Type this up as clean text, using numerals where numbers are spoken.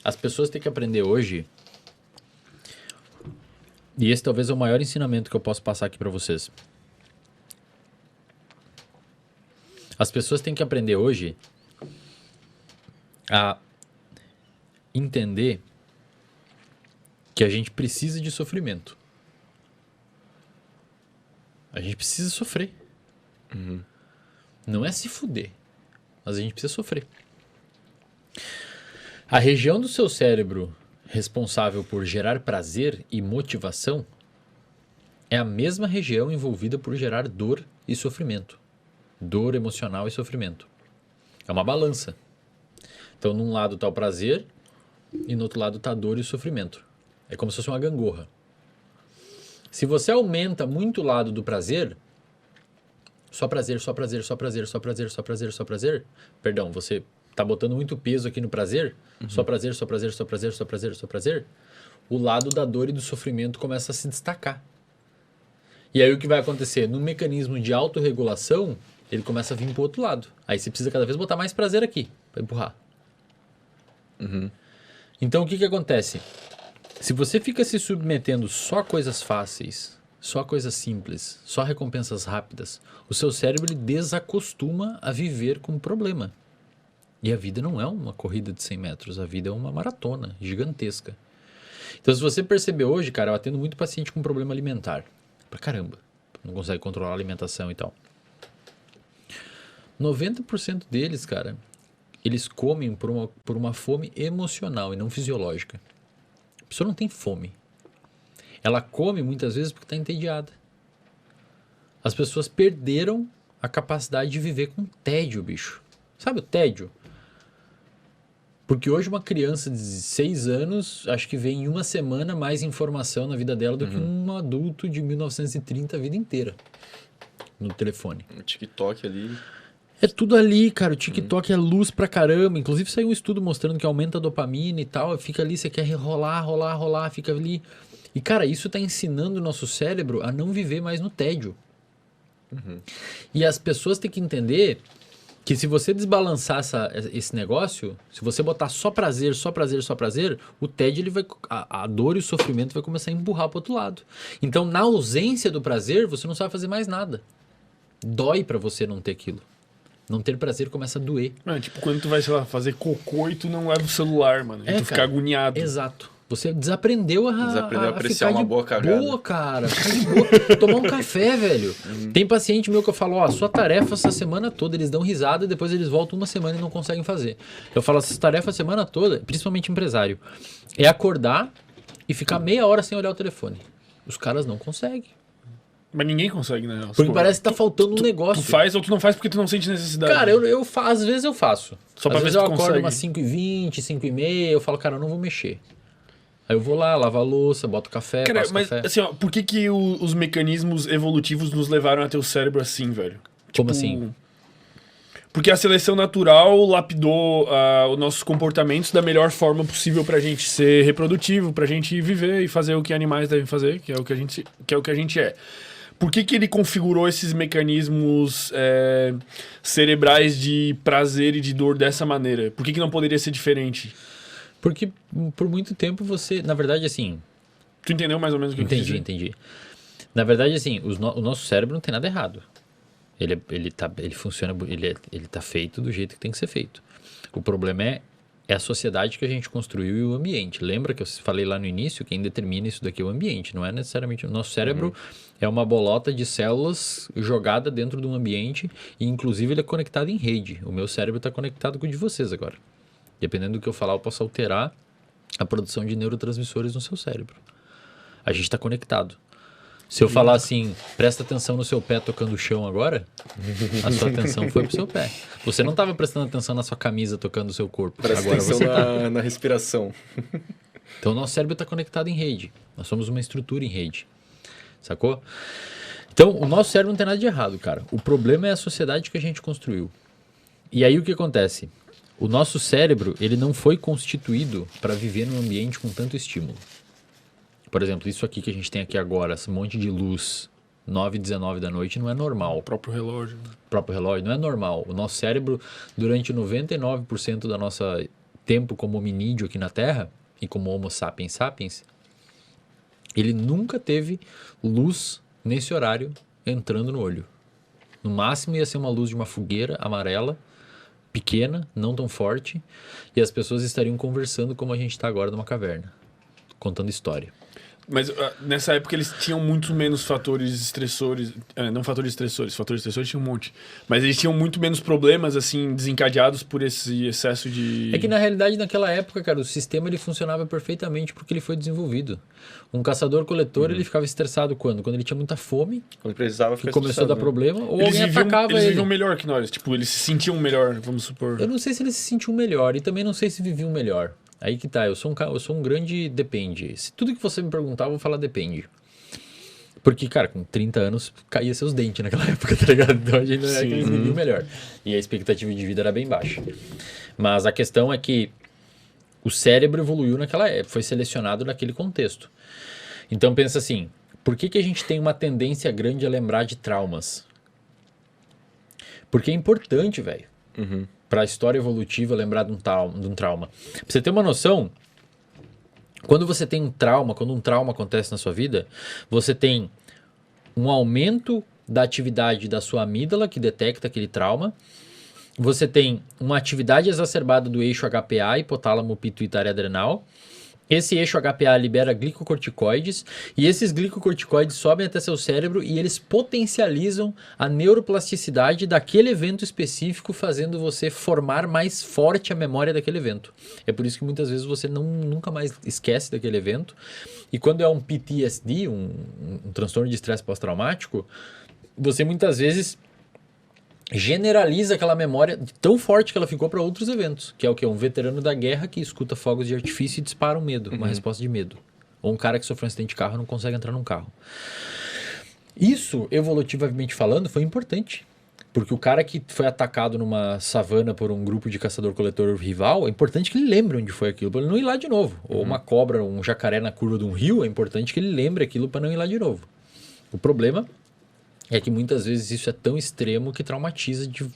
As pessoas têm que aprender hoje, e esse talvez é o maior ensinamento que eu posso passar aqui para vocês. As pessoas têm que aprender hoje a entender que a gente precisa de sofrimento. A gente precisa sofrer. Não é se fuder, mas a gente precisa sofrer. A região do seu cérebro responsável por gerar prazer e motivação é a mesma região envolvida por gerar dor e sofrimento. Dor emocional e sofrimento. É uma balança. Então, num lado está o prazer e no outro lado está a dor e o sofrimento. É como se fosse uma gangorra. Se você aumenta muito o lado do prazer, só prazer, só prazer, só prazer, só prazer, só prazer, só prazer. Perdão, você está botando muito peso aqui no prazer, só prazer, só prazer, só prazer, só prazer, só prazer. O lado da dor e do sofrimento começa a se destacar. E aí o que vai acontecer? No mecanismo de autorregulação, ele começa a vir para o outro lado. Aí você precisa cada vez botar mais prazer aqui, para empurrar. Então o que acontece? Se você fica se submetendo só a coisas fáceis, só coisas simples, só recompensas rápidas, o seu cérebro ele desacostuma a viver com problema. E a vida não é uma corrida de 100 metros, a vida é uma maratona gigantesca. Então se você perceber hoje, cara, eu atendo muito paciente com problema alimentar. Pra caramba. Não consegue controlar a alimentação e tal. 90% deles, cara, eles comem por uma fome emocional e não fisiológica. A pessoa não tem fome. Ela come muitas vezes porque está entediada. As pessoas perderam a capacidade de viver com tédio, bicho. Sabe o tédio? Porque hoje uma criança de 6 anos, acho que vem em uma semana mais informação na vida dela do que um adulto de 1930 a vida inteira. No telefone. O TikTok ali... É tudo ali, cara. O TikTok é luz pra caramba. Inclusive saiu um estudo mostrando que aumenta a dopamina e tal. Fica ali, você quer rolar, fica ali. E, cara, isso tá ensinando o nosso cérebro a não viver mais no tédio. E as pessoas têm que entender que se você desbalançar esse negócio, se você botar só prazer, só prazer, só prazer, o tédio, ele vai, a dor e o sofrimento vai começar a empurrar pro outro lado. Então, na ausência do prazer, você não sabe fazer mais nada. Dói pra você não ter aquilo. Não ter prazer começa a doer. Tipo, quando tu vai, sei lá, fazer cocô e tu não leva o celular, mano. E tu fica agoniado. Exato. Você desaprendeu a apreciar ficar uma boa cagada. Boa, cara. Ficar de boa. Tomar um café, velho. Tem paciente meu que eu falo, ó, sua tarefa essa semana toda, eles dão risada e depois eles voltam uma semana e não conseguem fazer. Eu falo, essa tarefa a semana toda, principalmente empresário, é acordar e ficar meia hora sem olhar o telefone. Os caras não conseguem. Mas ninguém consegue, né? Porque parece que tá faltando um negócio. Tu faz ou tu não faz porque tu não sente necessidade. Cara, às vezes eu faço. Só pra às ver vezes se eu tu acordo consegue. umas 5h20, 5h30, eu falo, cara, eu não vou mexer. Aí eu vou lá, lavo a louça, boto café, Cara, passo mas café. assim, ó, por que os mecanismos evolutivos nos levaram a ter o cérebro assim, velho? Como assim? Porque a seleção natural lapidou os nossos comportamentos da melhor forma possível pra gente ser reprodutivo, pra gente viver e fazer o que animais devem fazer, que é o que a gente é. Por que ele configurou esses mecanismos cerebrais de prazer e de dor dessa maneira? Por que não poderia ser diferente? Porque por muito tempo você... Na verdade, assim... Tu entendeu mais ou menos o que eu quis dizer? Entendi. Na verdade, assim, o nosso cérebro não tem nada errado. Ele funciona... Ele tá feito do jeito que tem que ser feito. O problema é a sociedade que a gente construiu e o ambiente. Lembra que eu falei lá no início? Quem determina isso daqui é o ambiente. Não é necessariamente... O nosso cérebro é uma bolota de células jogada dentro de um ambiente e, inclusive, ele é conectado em rede. O meu cérebro está conectado com o de vocês agora. Dependendo do que eu falar, eu posso alterar a produção de neurotransmissores no seu cérebro. A gente está conectado. Se eu falar assim, presta atenção no seu pé tocando o chão agora, a sua atenção foi pro seu pé. Você não estava prestando atenção na sua camisa tocando o seu corpo. Presta agora atenção você tá. na respiração. Então, o nosso cérebro está conectado em rede. Nós somos uma estrutura em rede. Sacou? Então, o nosso cérebro não tem nada de errado, cara. O problema é a sociedade que a gente construiu. E aí, o que acontece? O nosso cérebro, ele não foi constituído para viver num ambiente com tanto estímulo. Por exemplo, isso aqui que a gente tem aqui agora, esse monte de luz, 9h19 da noite, não é normal. O próprio relógio. O próprio relógio não é normal. O nosso cérebro, durante 99% da nossa tempo como hominídeo aqui na Terra, e como Homo sapiens sapiens, ele nunca teve luz nesse horário entrando no olho. No máximo ia ser uma luz de uma fogueira amarela, pequena, não tão forte, e as pessoas estariam conversando como a gente está agora numa caverna, contando história. Mas nessa época eles tinham muito menos fatores estressores. Não fatores estressores tinham um monte. Mas eles tinham muito menos problemas, assim, desencadeados por esse excesso de... É que na realidade, naquela época, cara, o sistema ele funcionava perfeitamente porque ele foi desenvolvido. Um caçador-coletor, ele ficava estressado quando? Quando ele tinha muita fome, Quando precisava que ficar começou a dar estressado, problema, ou Eles alguém atacava eles ele. viviam melhor que nós. Tipo, eles se sentiam melhor, vamos supor. Eu não sei se eles se sentiam melhor e também não sei se viviam melhor. Aí que tá, eu sou um grande depende. Se tudo que você me perguntar, eu vou falar depende. Porque, cara, com 30 anos, caía seus dentes naquela época, tá ligado? Então a gente não é que eles viviam melhor. E a expectativa de vida era bem baixa. Mas a questão é que o cérebro evoluiu naquela época, foi selecionado naquele contexto. Então pensa assim, por que a gente tem uma tendência grande a lembrar de traumas? Porque é importante, velho. Para a história evolutiva lembrar de um trauma. Pra você ter uma noção, quando você tem um trauma, quando um trauma acontece na sua vida, você tem um aumento da atividade da sua amígdala, que detecta aquele trauma. Você tem uma atividade exacerbada do eixo HPA, hipotálamo pituitário adrenal. Esse eixo HPA libera glicocorticoides e esses glicocorticoides sobem até seu cérebro e eles potencializam a neuroplasticidade daquele evento específico, fazendo você formar mais forte a memória daquele evento. É por isso que muitas vezes você nunca mais esquece daquele evento. E quando é um PTSD, um transtorno de estresse pós-traumático, você muitas vezes generaliza aquela memória tão forte que ela ficou para outros eventos, que é o quê? Um veterano da guerra que escuta fogos de artifício e dispara um medo, uma resposta de medo. Ou um cara que sofreu um acidente de carro e não consegue entrar num carro. Isso, evolutivamente falando, foi importante. Porque o cara que foi atacado numa savana por um grupo de caçador-coletor rival, é importante que ele lembre onde foi aquilo, para ele não ir lá de novo. Ou uma cobra, um jacaré na curva de um rio, é importante que ele lembre aquilo para não ir lá de novo. O problema é que muitas vezes isso é tão extremo que traumatiza demais.